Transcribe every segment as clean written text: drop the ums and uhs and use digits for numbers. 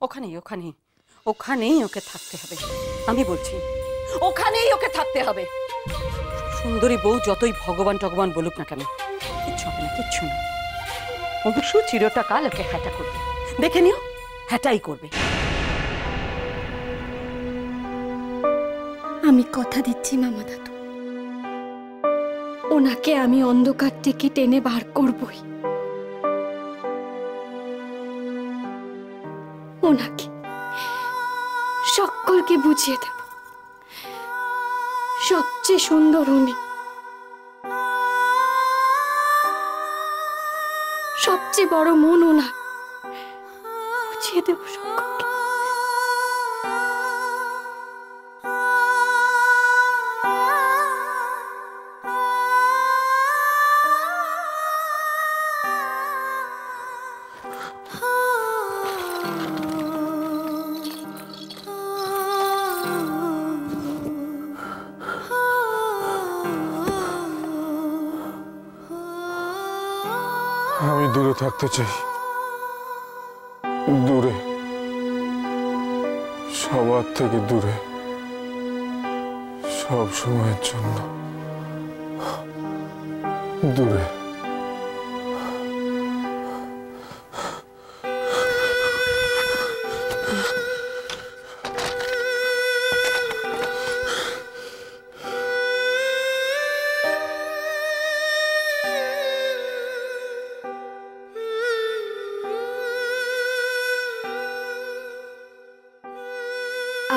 ওখানেই ওখানেই ওখানেই ওকে থাকতে হবে, আমি বলছি ওখানেই ওকে থাকতে হবে। সুন্দরী বউ যতই ভগবান টগবান বলুক না কেন, কিচ্ছু হবে না, কিচ্ছু না। অবশ্য চিরটা কাল ওকে হ্যাটা করবে, দেখে নিও, হ্যাটাই করবে। আমি কথা দিচ্ছি মামা দাদু, ওনাকে আমি অন্ধকার থেকে টেনে বার করবই। ওনাকে সকলকে বুঝিয়ে দেব সবচেয়ে সুন্দর উনি, সবচেয়ে বড় মন ওনার, বুঝিয়ে দেব সকলকে। আমি দূরে থাকতে চাই, দূরে, সবার থেকে দূরে, সব সময়ের জন্য দূরে।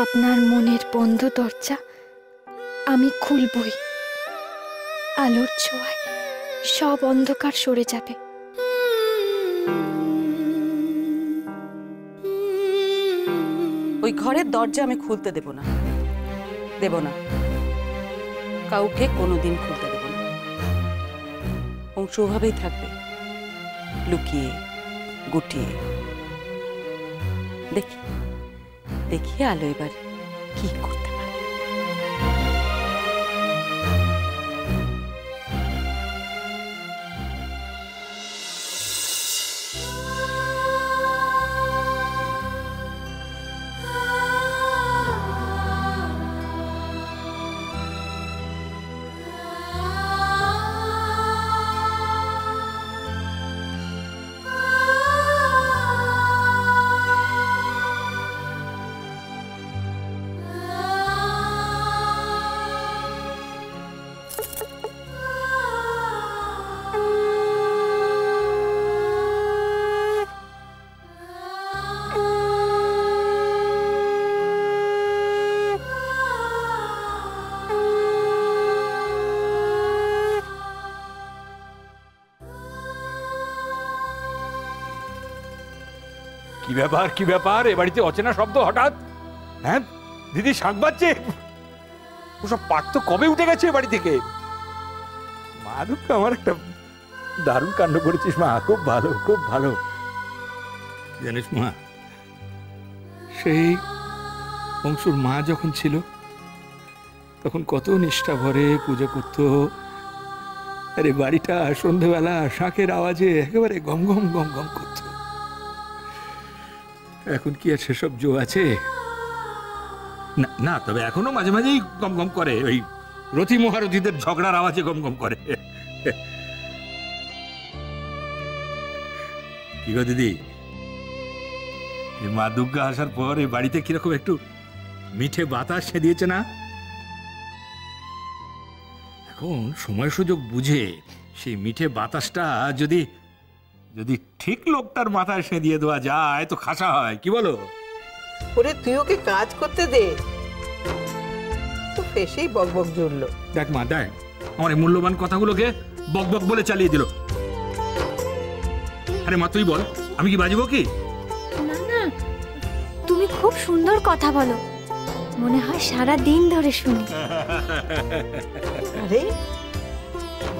আপনার মনের বন্ধ দরজা আমি খুলবই। আলোর ছোঁয়ায় সব অন্ধকার সরে যাবে। ওই ঘরের দরজা আমি খুলতে দেব না, দেব না, কাউকে কোনোদিন খুলতে দেব না। অংশ ওভাবেই থাকবে, লুকিয়ে গুটিয়ে। দেখি দেখি আলো এবার কি করতে পারে। কি ব্যাপার, কি ব্যাপার? এ বাড়িতে অচেনা শব্দ হঠাৎ? হ্যাঁ দিদি, শাক বাজছে? ওসব পাট তো কবে উঠে গেছে বাড়ি থেকে। মা দুঃখ, আমার একটা দারুণ কাণ্ড করেছিস মা, খুব ভালো, খুব ভালো। জানিস মা, সেই অংশুর মা যখন ছিল তখন কত নিষ্ঠা ভরে পুজো করতো। আরে বাড়িটা সন্ধ্যেবেলা শাঁখের আওয়াজে একেবারে গম গম গম গম করতো। এখন কি আর সেসব জো আছে? না না, তবে এখনো মাঝে মাঝেই গম গম করে, ওই রথি মহারথীদের ঝগড়ার আওয়াজে গম গম করে। কি গো দিদি, মা দুর্গা আসার পর এই বাড়িতে কিরকম একটু মিঠে বাতাস দিয়েছে না? এখন সময় সুযোগ বুঝে সেই মিঠে বাতাসটা যদি যদি ঠিক লোকটার মাথায় দিয়ে দেওয়া যায় তো খাসা হয়, কি বলো? ওরে তুই ওকে কাজ করতে দে, তো ফেসেই বক বক জুড়লো। দেখ মা, দেখ আমার এই মূল্যবান কথাগুলোকে বক বক বলে চালিয়ে দিল। আরে মা তুই বল, আমি কি বাজবো কি? না না, তুমি খুব সুন্দর কথা বলো, মনে হয় সারা দিন ধরে শুনি। আরে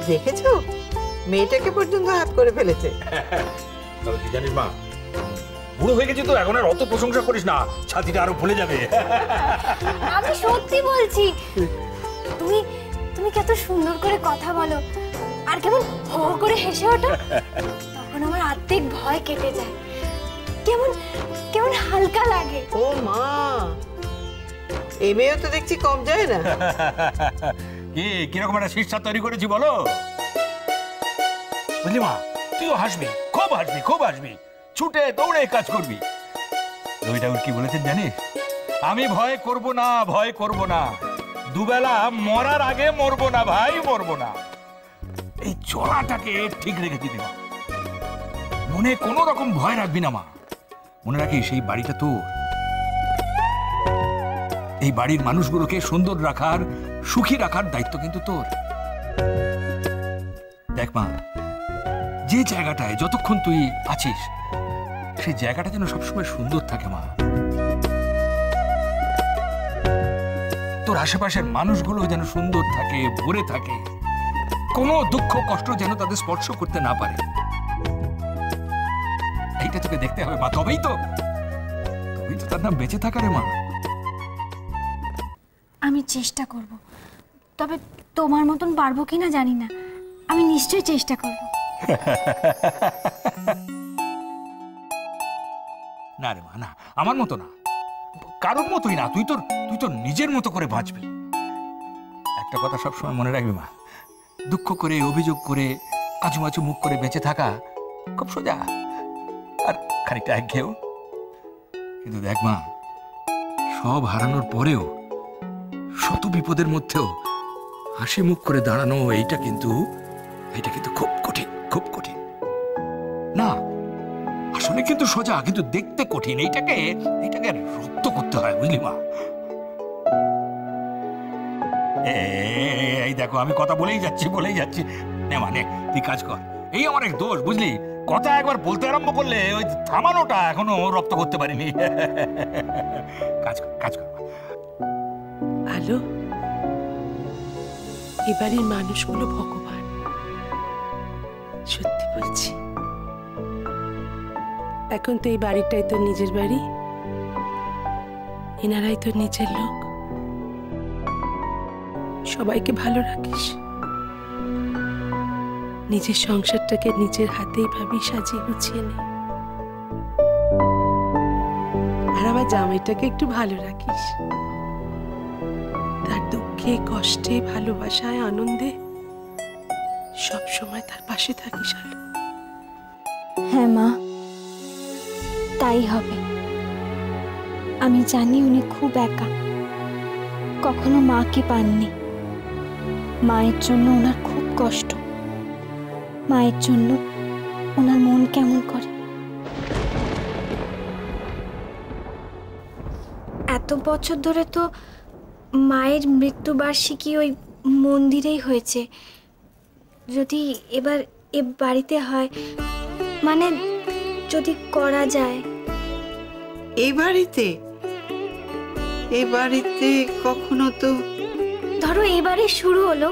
দেখেছো, মেয়েটাকে পর্যন্ত হাত করে ফেলেছে। তবে কি জানিস মা, বুড়ো হয়ে গেছি তো, এখন আর অত প্রশংসা করিস না, ছাতিটা আরো ফুলে যাবে। আমি সত্যি বলছি, তুমি তুমি কত সুন্দর করে কথা বলো আর কেমন হো করে হেসে ওঠো, তখন আমার আত্মিক ভয় কেটে যায়। কেমন কেমন হালকা লাগে। ও মা, এই মেয়েও তো দেখছি কম যায় না। কি কিরকম একটা শীর্ষা তৈরি করেছি বলো? বুঝলি মা, তুইও হাসবি, খুব হাসবি, খুব হাসবি, ছুটে দৌড়ে কাজ করবি। রবি ঠাকুর কি বলেছেন জানিস? আমি ভয় করব না, ভয় করব না, দুবেলা মরার আগে মরবো না ভাই, মরবো না। এই চলাটাকে ঠিক রেখে দিবি মা, মনে কোনো রকম ভয় রাখবি না মা। মনে রাখিস এই বাড়িটা তোর, এই বাড়ির মানুষগুলোকে সুন্দর রাখার, সুখী রাখার দায়িত্ব কিন্তু তোর। দেখ মা, যে জায়গাটায় যতক্ষণ তুই আছিস সেই জায়গাটা যেন সবসময় সুন্দর থাকে মা। তোর আশেপাশের মানুষগুলো যেন সুন্দর থাকে, ভরে থাকে, কোনো দুঃখ কষ্ট যেন তাদের স্পর্শ করতে না পারে। এইটা তোকে দেখতে হবে মা, তবেই তো তার নাম বেঁচে থাকা রে মা। আমি চেষ্টা করব, তবে তোমার মতন পারবো কিনা জানি না। আমি নিশ্চয়ই চেষ্টা করব। না রে মা, না, আমার মতো না, কারোর মতোই না। তুই তোর নিজের মতো করে বাঁচবি। একটা কথা সবসময় মনে রাখবি মা, দুঃখ করে, অভিযোগ করে, আজুমাজু মুখ করে বেঁচে থাকা খুব সোজা আর খানিকটা একঘেয়েও। কিন্তু দেখ মা, সব হারানোর পরেও, শত বিপদের মধ্যেও হাসি মুখ করে দাঁড়ানো, এইটা কিন্তু খুব কঠিন, খুব কঠিন। না, আসলে কিন্তু সোজা, কিন্তু দেখতে কঠিন। এইটাকে রপ্ত করতে হয়, বুঝলি মা? এই দেখো, আমি কথা বলেই যাচ্ছি। নে মানে তুই কাজ কর। এই আমার এক দোষ, বুঝলি? কথা একবার বলতে আরম্ভ করলে ওই থামানোটা এখনো রপ্ত করতে পারিনি। কাজ কর। আলো, এবারের মানুষগুলো ভগবান, সত্যি বলছি। এখন তো এই বাড়িটাই তোর নিজের বাড়ি, এনারাই তোর নিজের লোক। সবাইকে ভালো রাখিস, নিজের সংসারটাকে নিজের হাতেই ভাবি সাজিয়ে গুছিয়ে নে। আর আমার জামাইটাকে একটু ভালো রাখিস, তার দুঃখে, কষ্টে, ভালোবাসায়, আনন্দে সব সময় তার পাশে থাকিস। আলো, হ্যাঁ মা, তাই হবে। আমি জানি উনি খুব একা, কখনো মাকে পাননি। মায়ের জন্য ওনার খুব কষ্ট, মায়ের জন্য ওনার মন কেমন করে। এত বছর ধরে তো মায়ের মৃত্যুবার্ষিকী ওই মন্দিরেই হয়েছে। যদি এবার এ বাড়িতে হয়, মানে যদি করা যায়। এই বাড়িতে কখনো তো ধরো এবারে শুরু হলো,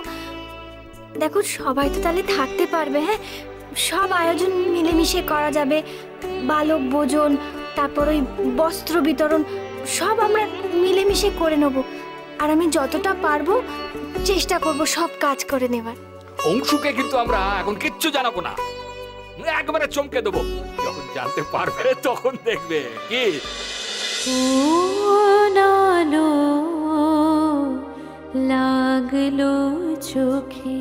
দেখো সবাই তো তাহলে থাকতে পারবে। হ্যাঁ, সব আয়োজন মিলেমিশে করা যাবে। বালক ভোজন, তারপর ওই বস্ত্র বিতরণ, সব আমরা মিলেমিশে করে নেব। আর আমি যতটা পারবো চেষ্টা করব সব কাজ করে নেবার। অংশুকে কিন্তু আমরা এখন কিচ্ছু জানাবো না, একবারে চমকে দেবো। যখন জানতে পারবে তখন দেখবে কি। লাগলো চোখে